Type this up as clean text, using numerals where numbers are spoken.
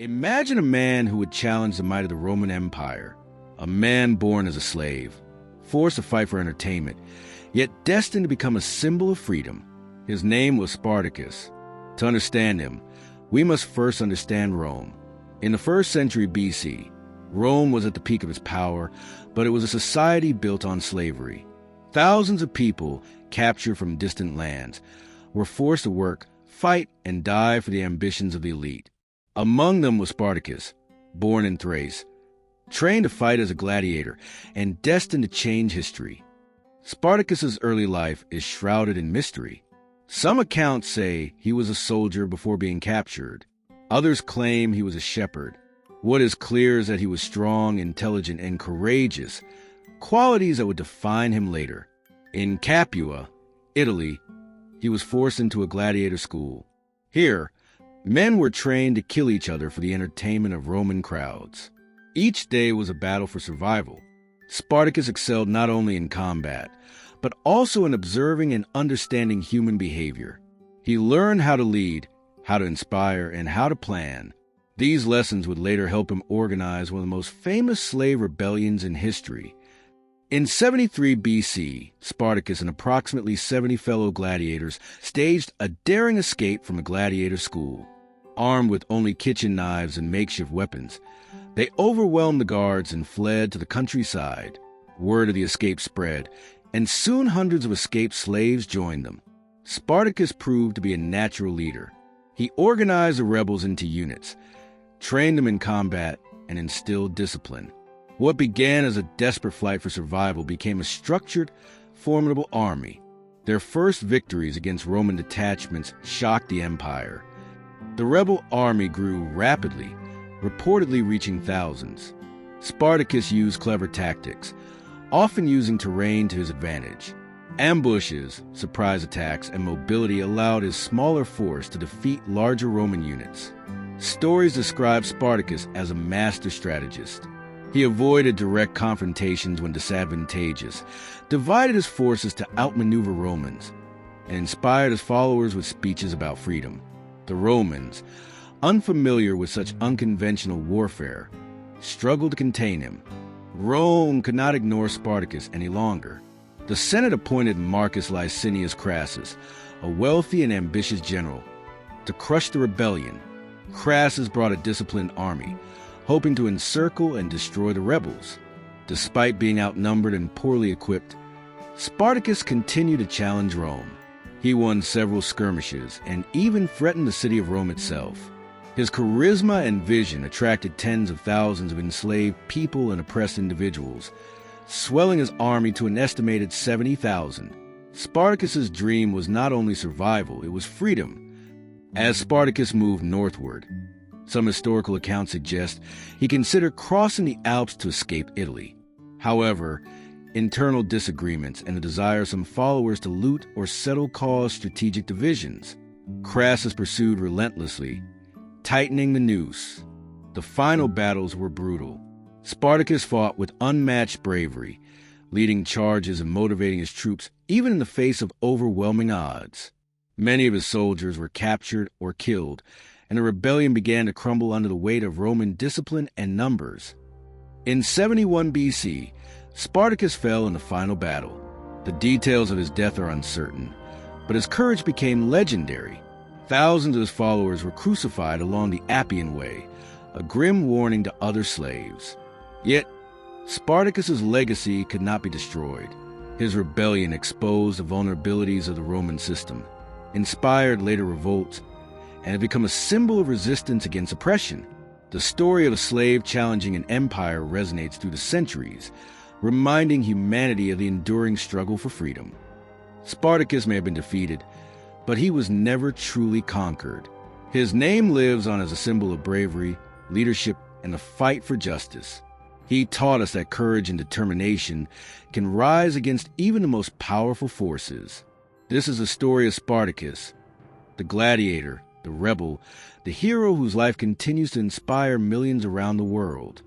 Imagine a man who would challenge the might of the Roman Empire, a man born as a slave, forced to fight for entertainment, yet destined to become a symbol of freedom. His name was Spartacus. To understand him, we must first understand Rome. In the 1st century BC, Rome was at the peak of its power, but it was a society built on slavery. Thousands of people, captured from distant lands, were forced to work, fight, and die for the ambitions of the elite. Among them was Spartacus, born in Thrace, trained to fight as a gladiator, and destined to change history. Spartacus's early life is shrouded in mystery. Some accounts say he was a soldier before being captured. Others claim he was a shepherd. What is clear is that he was strong, intelligent, and courageous, qualities that would define him later. In Capua, Italy, he was forced into a gladiator school. Here, men were trained to kill each other for the entertainment of Roman crowds. Each day was a battle for survival. Spartacus excelled not only in combat, but also in observing and understanding human behavior. He learned how to lead, how to inspire, and how to plan. These lessons would later help him organize one of the most famous slave rebellions in history. In 73 BC, Spartacus and approximately 70 fellow gladiators staged a daring escape from a gladiator school. Armed with only kitchen knives and makeshift weapons, they overwhelmed the guards and fled to the countryside. Word of the escape spread, and soon hundreds of escaped slaves joined them. Spartacus proved to be a natural leader. He organized the rebels into units, trained them in combat, and instilled discipline. What began as a desperate fight for survival became a structured, formidable army. Their first victories against Roman detachments shocked the empire. The rebel army grew rapidly, reportedly reaching thousands. Spartacus used clever tactics, often using terrain to his advantage. Ambushes, surprise attacks, and mobility allowed his smaller force to defeat larger Roman units. Stories describe Spartacus as a master strategist. He avoided direct confrontations when disadvantageous, divided his forces to outmaneuver Romans, and inspired his followers with speeches about freedom. The Romans, unfamiliar with such unconventional warfare, struggled to contain him. Rome could not ignore Spartacus any longer. The Senate appointed Marcus Licinius Crassus, a wealthy and ambitious general, to crush the rebellion. Crassus brought a disciplined army, hoping to encircle and destroy the rebels. Despite being outnumbered and poorly equipped, Spartacus continued to challenge Rome. He won several skirmishes and even threatened the city of Rome itself. His charisma and vision attracted tens of thousands of enslaved people and oppressed individuals, swelling his army to an estimated 70,000. Spartacus's dream was not only survival, it was freedom. As Spartacus moved northward, some historical accounts suggest he considered crossing the Alps to escape Italy. However, internal disagreements and the desire of some followers to loot or settle caused strategic divisions. Crassus pursued relentlessly, tightening the noose. The final battles were brutal. Spartacus fought with unmatched bravery, leading charges and motivating his troops even in the face of overwhelming odds. Many of his soldiers were captured or killed, and the rebellion began to crumble under the weight of Roman discipline and numbers. In 71 BC, Spartacus fell in the final battle. The details of his death are uncertain, but his courage became legendary. Thousands of his followers were crucified along the Appian Way, a grim warning to other slaves. Yet, Spartacus's legacy could not be destroyed. His rebellion exposed the vulnerabilities of the Roman system, inspired later revolts, and had become a symbol of resistance against oppression. The story of a slave challenging an empire resonates through the centuries, reminding humanity of the enduring struggle for freedom. Spartacus may have been defeated, but he was never truly conquered. His name lives on as a symbol of bravery, leadership, and the fight for justice. He taught us that courage and determination can rise against even the most powerful forces. This is the story of Spartacus, the gladiator, the rebel, the hero whose life continues to inspire millions around the world.